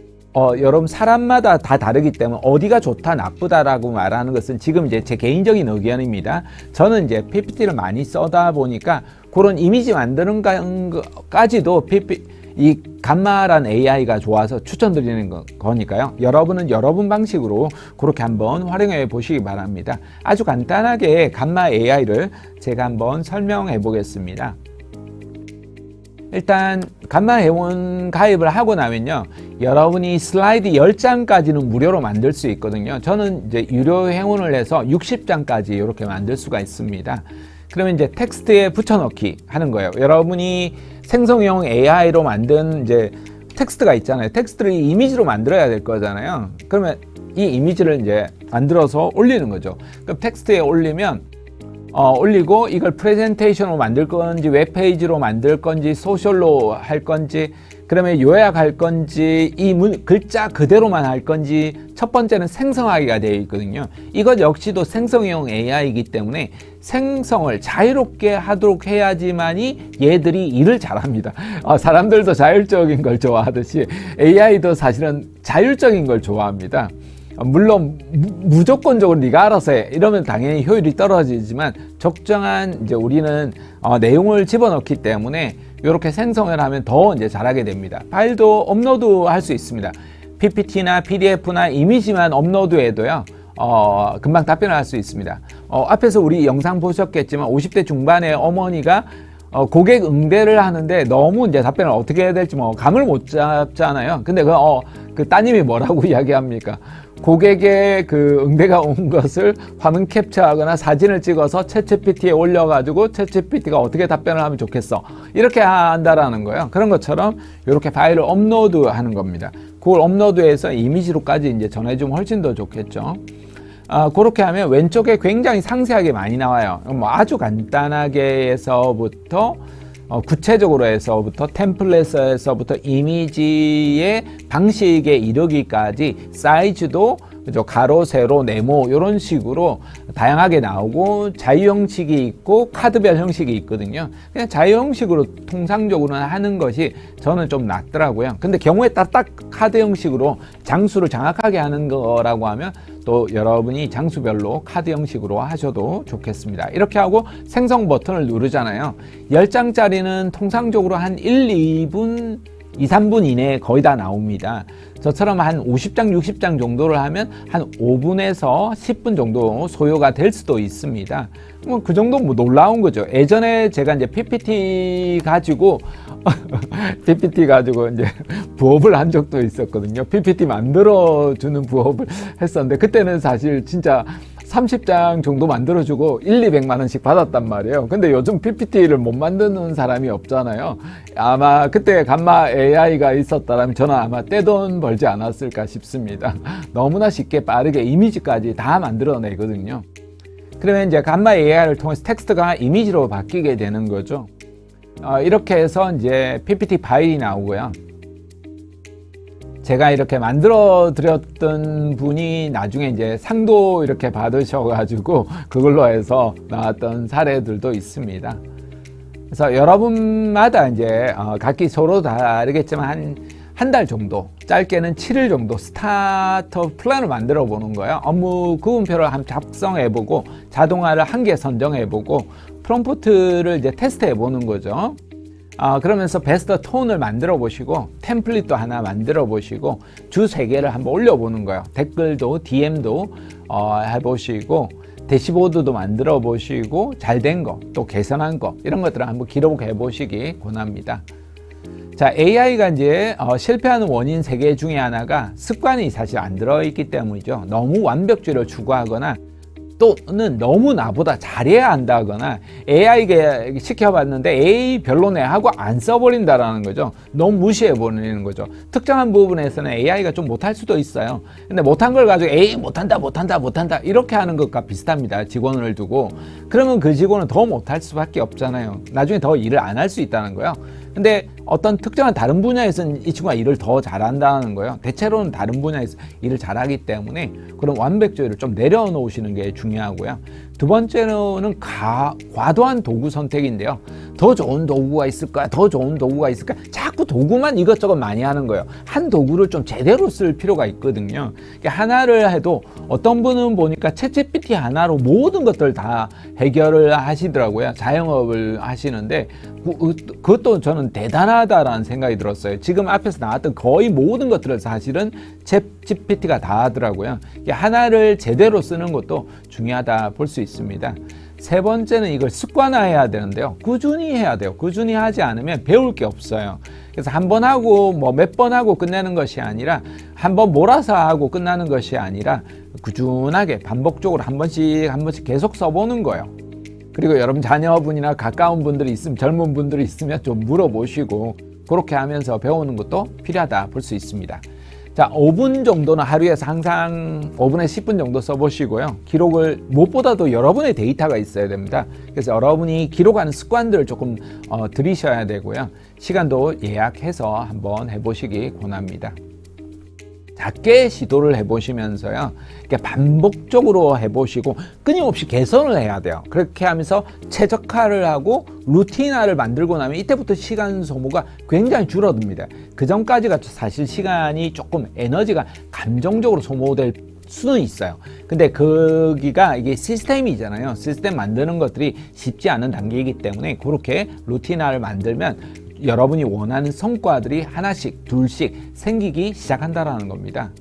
여러분 사람마다 다 다르기 때문에 어디가 좋다 나쁘다라고 말하는 것은 지금 이제 제 개인적인 의견입니다. 저는 이제 PPT를 많이 써다 보니까 그런 이미지 만드는 까지도 이 감마란 AI가 좋아서 추천드리는 거니까요. 여러분은 여러분 방식으로 그렇게 한번 활용해 보시기 바랍니다. 아주 간단하게 감마 AI를 제가 한번 설명해 보겠습니다. 일단 감마 회원 가입을 하고 나면요, 여러분이 슬라이드 10장까지는 무료로 만들 수 있거든요. 저는 이제 유료 회원을 해서 60장까지 이렇게 만들 수가 있습니다. 그러면 이제 텍스트에 붙여넣기 하는 거예요. 여러분이 생성형 AI로 만든 이제 텍스트가 있잖아요. 텍스트를 이미지로 만들어야 될 거잖아요. 그러면 이 이미지를 이제 만들어서 올리는 거죠. 그럼 텍스트에 올리면 올리고, 이걸 프레젠테이션으로 만들 건지 웹페이지로 만들 건지 소셜로 할 건지, 그러면 요약할 건지 이 글자 그대로만 할 건지, 첫 번째는 생성하기가 되어 있거든요. 이것 역시도 생성형 AI이기 때문에 생성을 자유롭게 하도록 해야지만이 얘들이 일을 잘합니다. 사람들도 자율적인 걸 좋아하듯이 AI도 사실은 자율적인 걸 좋아합니다. 물론 무조건적으로 네가 알아서 해 이러면 당연히 효율이 떨어지지만, 적정한 이제 우리는 내용을 집어넣기 때문에 이렇게 생성을 하면 더 이제 잘하게 됩니다. 파일도 업로드 할 수 있습니다. PPT나 PDF나 이미지만 업로드해도요, 금방 답변을 할 수 있습니다. 앞에서 우리 영상 보셨겠지만 50대 중반의 어머니가 고객 응대를 하는데 너무 이제 답변을 어떻게 해야 될지 뭐 감을 못 잡잖아요. 근데 그 따님이 뭐라고 이야기합니까? 고객의 그 응대가 온 것을 화면 캡처하거나 사진을 찍어서 챗GPT에 올려가지고 챗GPT가 어떻게 답변을 하면 좋겠어, 이렇게 한다라는 거예요. 그런 것처럼 이렇게 파일을 업로드하는 겁니다. 그걸 업로드해서 이미지로까지 이제 전해주면 훨씬 더 좋겠죠. 그렇게 하면 왼쪽에 굉장히 상세하게 많이 나와요. 뭐 아주 간단하게 해서부터 구체적으로 해서부터 템플릿에서부터 이미지의 방식에 이르기까지 사이즈도 가로, 세로, 네모 이런 식으로 다양하게 나오고, 자유 형식이 있고 카드별 형식이 있거든요. 그냥 자유 형식으로 통상적으로는 하는 것이 저는 좀 낫더라고요. 근데 경우에 따라 딱 카드 형식으로 장수를 정확하게 하는 거라고 하면 또 여러분이 장수별로 카드 형식으로 하셔도 좋겠습니다. 이렇게 하고 생성 버튼을 누르잖아요. 10장짜리는 통상적으로 한 1, 2분 2, 3분 이내에 거의 다 나옵니다. 저처럼 한 50장, 60장 정도를 하면 한 5분에서 10분 정도 소요가 될 수도 있습니다. 뭐 그 정도 뭐 놀라운 거죠. 예전에 제가 이제 PPT 가지고 이제 부업을 한 적도 있었거든요. PPT 만들어주는 부업을 했었는데, 그때는 사실 진짜 30장 정도 만들어주고 200만 원씩 받았단 말이에요. 근데 요즘 PPT를 못 만드는 사람이 없잖아요. 아마 그때 감마 AI가 있었다면 저는 아마 떼돈 벌지 않았을까 싶습니다. 너무나 쉽게 빠르게 이미지까지 다 만들어내거든요. 그러면 이제 감마 AI를 통해서 텍스트가 이미지로 바뀌게 되는 거죠. 이렇게 해서 이제 PPT 파일이 나오고요. 제가 이렇게 만들어 드렸던 분이 나중에 이제 상도 이렇게 받으셔가지고 그걸로 해서 나왔던 사례들도 있습니다. 그래서 여러분마다 이제 각기 서로 다르겠지만 한 달 정도, 짧게는 7일 정도 스타터 플랜을 만들어 보는 거예요. 업무 구분표를 한번 작성해 보고, 자동화를 한 개 선정해 보고, 프롬프트를 이제 테스트해 보는 거죠. 그러면서 베스트 톤을 만들어 보시고, 템플릿도 하나 만들어 보시고, 주 3개를 한번 올려 보는 거예요. 댓글도 DM도 해보시고, 대시보드도 만들어 보시고, 잘된 거, 또 개선한 거, 이런 것들을 한번 기록해 보시기 권합니다. 자, AI가 이제 실패하는 원인 3개 중에 하나가 습관이 사실 안 들어있기 때문이죠. 너무 완벽주의를 추구하거나 또는 너무 나보다 잘해야 한다거나 AI에게 시켜봤는데 AI 별로네 하고 안 써버린다라는 거죠. 너무 무시해버리는 거죠. 특정한 부분에서는 AI가 좀 못할 수도 있어요. 근데 못한 걸 가지고 AI 못한다 이렇게 하는 것과 비슷합니다. 직원을 두고. 그러면 그 직원은 더 못할 수밖에 없잖아요. 나중에 더 일을 안 할 수 있다는 거예요. 근데 어떤 특정한 다른 분야에서는 이 친구가 일을 더 잘한다는 거예요. 대체로는 다른 분야에서 일을 잘하기 때문에 그런 완벽주의를 좀 내려놓으시는 게 중요하고요. 두 번째로는 과도한 도구 선택인데요. 더 좋은 도구가 있을까? 더 좋은 도구가 있을까? 자꾸 도구만 이것저것 많이 하는 거예요. 한 도구를 좀 제대로 쓸 필요가 있거든요. 하나를 해도 어떤 분은 보니까 챗GPT 하나로 모든 것들 다 해결을 하시더라고요. 자영업을 하시는데 그것도 저는 대단하다라는 생각이 들었어요. 지금 앞에서 나왔던 거의 모든 것들을 사실은 챗GPT가 다 하더라고요. 하나를 제대로 쓰는 것도 중요하다 볼 수 있습니다. 세 번째는 이걸 습관화해야 되는데요. 꾸준히 해야 돼요. 꾸준히 하지 않으면 배울 게 없어요. 그래서 한 번 하고 몇 번 하고 끝내는 것이 아니라 한 번 몰아서 하고 끝나는 것이 아니라 꾸준하게 반복적으로 한 번씩 계속 써보는 거예요. 그리고 여러분 자녀분이나 가까운 분들이 있으면 젊은 분들이 있으면 좀 물어보시고 그렇게 하면서 배우는 것도 필요하다 볼 수 있습니다. 자, 5분 정도는 하루에서 항상 5분에서 10분 정도 써보시고요. 기록을 무엇보다도 여러분의 데이터가 있어야 됩니다. 그래서 여러분이 기록하는 습관들을 조금 들이셔야 되고요. 시간도 예약해서 한번 해보시기 권합니다. 작게 시도를 해보시면서요. 반복적으로 해보시고 끊임없이 개선을 해야 돼요. 그렇게 하면서 최적화를 하고 루틴화를 만들고 나면 이때부터 시간 소모가 굉장히 줄어듭니다. 그 전까지가 사실 시간이 조금 에너지가 감정적으로 소모될 수는 있어요. 근데 거기가 이게 시스템이잖아요. 시스템 만드는 것들이 쉽지 않은 단계이기 때문에 그렇게 루틴화를 만들면 여러분이 원하는 성과들이 하나씩 둘씩 생기기 시작한다라는 겁니다.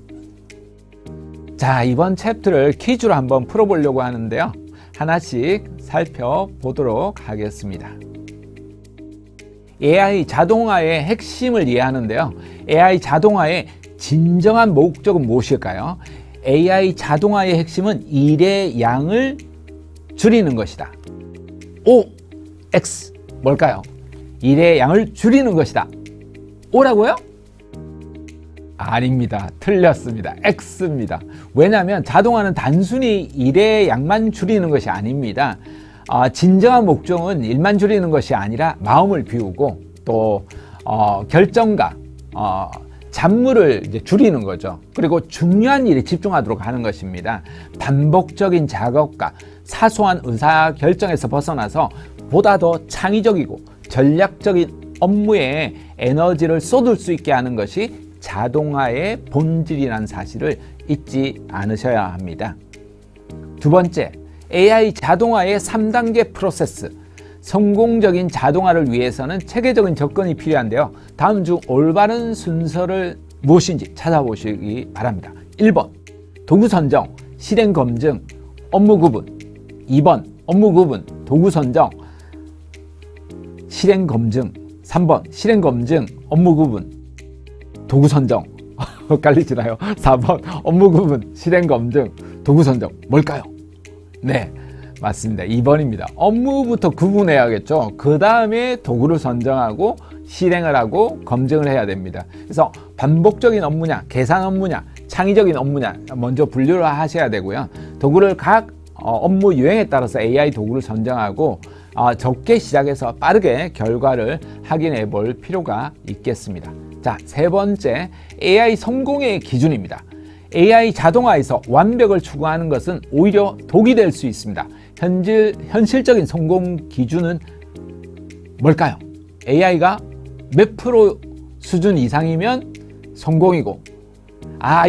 자, 이번 챕터를 퀴즈로 한번 풀어보려고 하는데요. 하나씩 살펴보도록 하겠습니다. AI 자동화의 핵심을 이해하는데요. AI 자동화의 진정한 목적은 무엇일까요? AI 자동화의 핵심은 일의 양을 줄이는 것이다. O, X, 뭘까요? 일의 양을 줄이는 것이다. O라고요? 아닙니다. 틀렸습니다. X입니다. 왜냐하면 자동화는 단순히 일의 양만 줄이는 것이 아닙니다. 진정한 목적은 일만 줄이는 것이 아니라 마음을 비우고 또 결정과 잡무를 이제 줄이는 거죠. 그리고 중요한 일에 집중하도록 하는 것입니다. 반복적인 작업과 사소한 의사결정에서 벗어나서 보다 더 창의적이고 전략적인 업무에 에너지를 쏟을 수 있게 하는 것이 자동화의 본질이라는 사실을 잊지 않으셔야 합니다. 두 번째, AI 자동화의 3단계 프로세스. 성공적인 자동화를 위해서는 체계적인 접근이 필요한데요. 다음 중 올바른 순서를 무엇인지 찾아보시기 바랍니다. 1번, 도구 선정, 실행 검증, 업무 구분. 2번, 업무 구분, 도구 선정, 실행 검증. 3번, 실행 검증, 업무 구분, 도구 선정. 헷갈리시나요? 4번, 업무 구분, 실행 검증, 도구 선정. 뭘까요? 네, 맞습니다. 2번입니다. 업무부터 구분해야겠죠. 그 다음에 도구를 선정하고 실행을 하고 검증을 해야 됩니다. 그래서 반복적인 업무냐, 계산 업무냐, 창의적인 업무냐 먼저 분류를 하셔야 되고요. 도구를 각 업무 유형에 따라서 AI 도구를 선정하고 적게 시작해서 빠르게 결과를 확인해 볼 필요가 있겠습니다. 자, 세 번째, AI 성공의 기준입니다. AI 자동화에서 완벽을 추구하는 것은 오히려 독이 될 수 있습니다. 현실적인 성공 기준은 뭘까요? AI가 몇 프로 수준 이상이면 성공이고,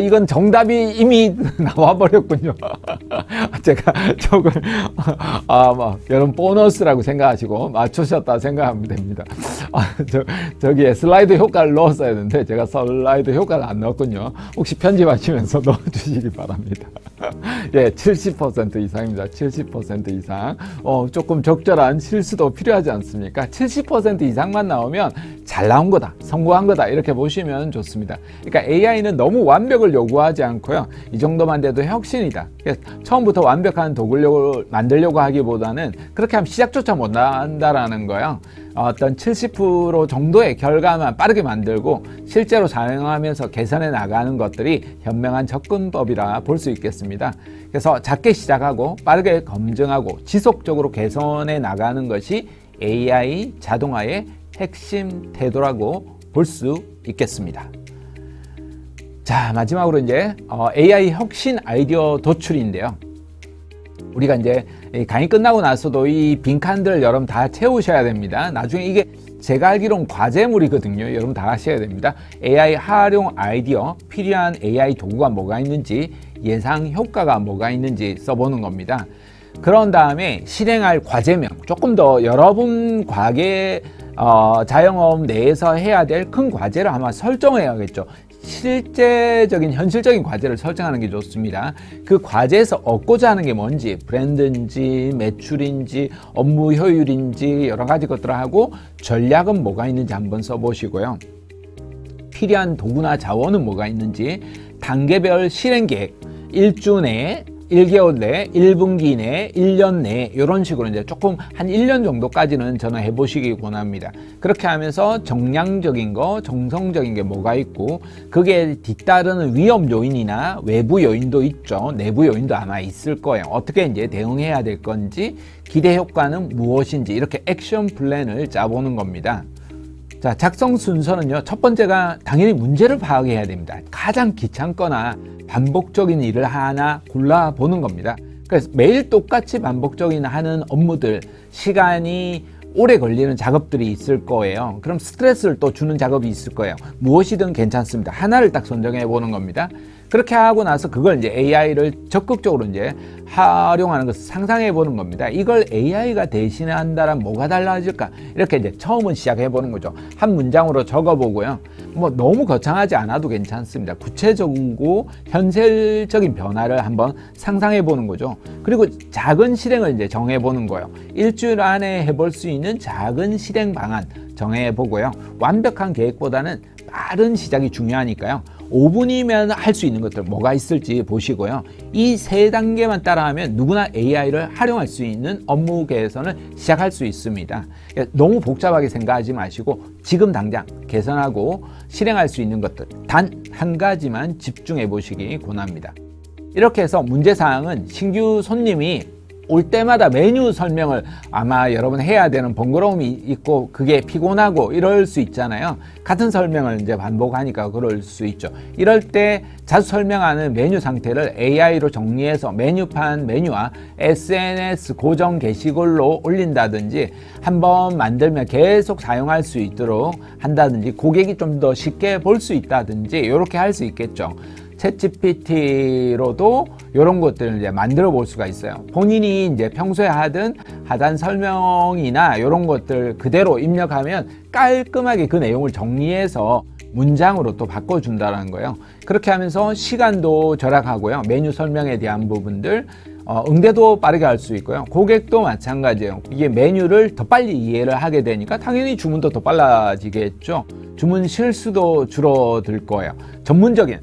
이건 정답이 이미 나와버렸군요. 제가 저걸, 여러분 보너스라고 생각하시고 맞추셨다 생각하면 됩니다. 저기에 슬라이드 효과를 넣었어야 했는데 제가 슬라이드 효과를 안 넣었군요. 혹시 편집하시면서 넣어주시기 바랍니다. 예, 70% 이상입니다. 70% 이상. 조금 적절한 실수도 필요하지 않습니까? 70% 이상만 나오면 잘 나온 거다, 성공한 거다, 이렇게 보시면 좋습니다. 그러니까 AI는 너무 완벽을 요구하지 않고요. 이 정도만 돼도 혁신이다. 처음부터 완벽한 도구를 만들려고 하기보다는 그렇게 하면 시작조차 못 한다라는 거예요. 어떤 70% 정도의 결과만 빠르게 만들고 실제로 사용하면서 개선해 나가는 것들이 현명한 접근법이라 볼 수 있겠습니다. 그래서 작게 시작하고 빠르게 검증하고 지속적으로 개선해 나가는 것이 AI 자동화의 핵심 태도라고 볼 수 있겠습니다. 자, 마지막으로 이제 AI 혁신 아이디어 도출인데요. 우리가 이제 강의 끝나고 나서도 이 빈칸들을 여러분 다 채우셔야 됩니다. 나중에 이게 제가 알기로는 과제물이거든요. 여러분 다 하셔야 됩니다. AI 활용 아이디어, 필요한 AI 도구가 뭐가 있는지, 예상 효과가 뭐가 있는지 써보는 겁니다. 그런 다음에 실행할 과제명, 조금 더 여러분 과계 자영업 내에서 해야 될 큰 과제를 아마 설정해야겠죠. 실제적인 현실적인 과제를 설정하는 게 좋습니다. 그 과제에서 얻고자 하는 게 뭔지, 브랜드인지 매출인지 업무 효율인지 여러 가지 것들을 하고 전략은 뭐가 있는지 한번 써보시고요. 필요한 도구나 자원은 뭐가 있는지, 단계별 실행 계획, 1주 내에 1개월 내, 1분기 내, 1년 내 이런 식으로 이제 조금 한 1년 정도까지는 저는 해보시기 권합니다. 그렇게 하면서 정량적인 거, 정성적인 게 뭐가 있고 그게 뒤따르는 위험 요인이나 외부 요인도 있죠. 내부 요인도 아마 있을 거예요. 어떻게 이제 대응해야 될 건지, 기대 효과는 무엇인지 이렇게 액션 플랜을 짜보는 겁니다. 자, 작성 순서는요. 첫 번째가 당연히 문제를 파악해야 됩니다. 가장 귀찮거나 반복적인 일을 하나 골라보는 겁니다. 그래서 매일 똑같이 반복적인 하는 업무들, 시간이 오래 걸리는 작업들이 있을 거예요. 그럼 스트레스를 또 주는 작업이 있을 거예요. 무엇이든 괜찮습니다. 하나를 딱 선정해 보는 겁니다. 그렇게 하고 나서 그걸 이제 AI를 적극적으로 이제 활용하는 것을 상상해 보는 겁니다. 이걸 AI가 대신한다면 뭐가 달라질까? 이렇게 이제 처음은 시작해 보는 거죠. 한 문장으로 적어 보고요. 뭐 너무 거창하지 않아도 괜찮습니다. 구체적이고 현실적인 변화를 한번 상상해 보는 거죠. 그리고 작은 실행을 이제 정해 보는 거예요. 일주일 안에 해볼 수 있는 작은 실행 방안 정해 보고요. 완벽한 계획보다는 빠른 시작이 중요하니까요. 5분이면 할 수 있는 것들 뭐가 있을지 보시고요. 이 세 단계만 따라하면 누구나 AI를 활용할 수 있는 업무 개선을 시작할 수 있습니다. 너무 복잡하게 생각하지 마시고 지금 당장 개선하고 실행할 수 있는 것들 단 한 가지만 집중해 보시기 권합니다. 이렇게 해서 문제사항은 신규 손님이 올 때마다 메뉴 설명을 아마 여러분 해야 되는 번거로움이 있고 그게 피곤하고 이럴 수 있잖아요. 같은 설명을 이제 반복하니까 그럴 수 있죠. 이럴 때 자주 설명하는 메뉴 상태를 AI로 정리해서 메뉴판 메뉴와 SNS 고정 게시글로 올린다든지 한번 만들면 계속 사용할 수 있도록 한다든지 고객이 좀 더 쉽게 볼 수 있다든지 이렇게 할 수 있겠죠. 챗GPT로도 이런 것들을 이제 만들어 볼 수가 있어요. 본인이 이제 평소에 하던 하단 설명이나 이런 것들 그대로 입력하면 깔끔하게 그 내용을 정리해서 문장으로 또 바꿔준다는 거예요. 그렇게 하면서 시간도 절약하고요. 메뉴 설명에 대한 부분들 응대도 빠르게 할 수 있고요. 고객도 마찬가지예요. 이게 메뉴를 더 빨리 이해를 하게 되니까 당연히 주문도 더 빨라지겠죠. 주문 실수도 줄어들 거예요.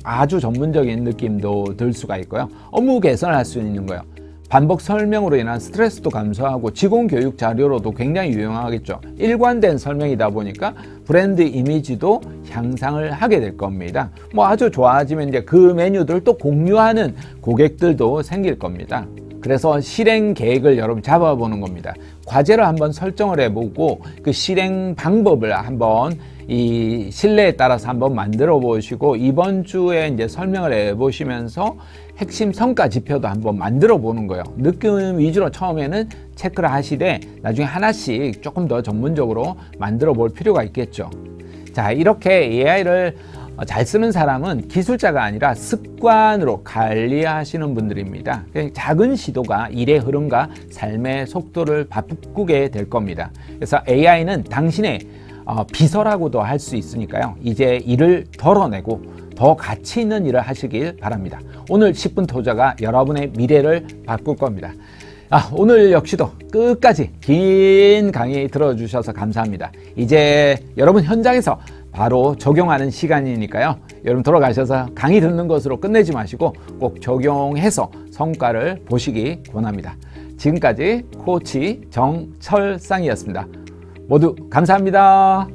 아주 전문적인 느낌도 들 수가 있고요. 업무 개선을 할 수 있는 거예요. 반복 설명으로 인한 스트레스도 감소하고 직원 교육 자료로도 굉장히 유용하겠죠. 일관된 설명이다 보니까 브랜드 이미지도 향상을 하게 될 겁니다. 뭐 아주 좋아지면 이제 그 메뉴들 또 공유하는 고객들도 생길 겁니다. 그래서 실행 계획을 여러분 잡아보는 겁니다. 과제를 한번 설정을 해보고 그 실행 방법을 한번 이 신뢰에 따라서 한번 만들어 보시고 이번 주에 이제 설명을 해 보시면서 핵심 성과 지표도 한번 만들어 보는 거예요. 느낌 위주로 처음에는 체크를 하시되 나중에 하나씩 조금 더 전문적으로 만들어 볼 필요가 있겠죠. 자, 이렇게 AI를 잘 쓰는 사람은 기술자가 아니라 습관으로 관리하시는 분들입니다. 작은 시도가 일의 흐름과 삶의 속도를 바꾸게 될 겁니다. 그래서 AI는 당신의 비서라고도 할 수 있으니까요. 이제 일을 덜어내고 더 가치 있는 일을 하시길 바랍니다. 오늘 10분 투자가 여러분의 미래를 바꿀 겁니다. 오늘 역시도 끝까지 긴 강의 들어주셔서 감사합니다. 이제 여러분 현장에서 바로 적용하는 시간이니까요. 여러분 돌아가셔서 강의 듣는 것으로 끝내지 마시고 꼭 적용해서 성과를 보시기 권합니다. 지금까지 코치 정철상이었습니다. 모두 감사합니다.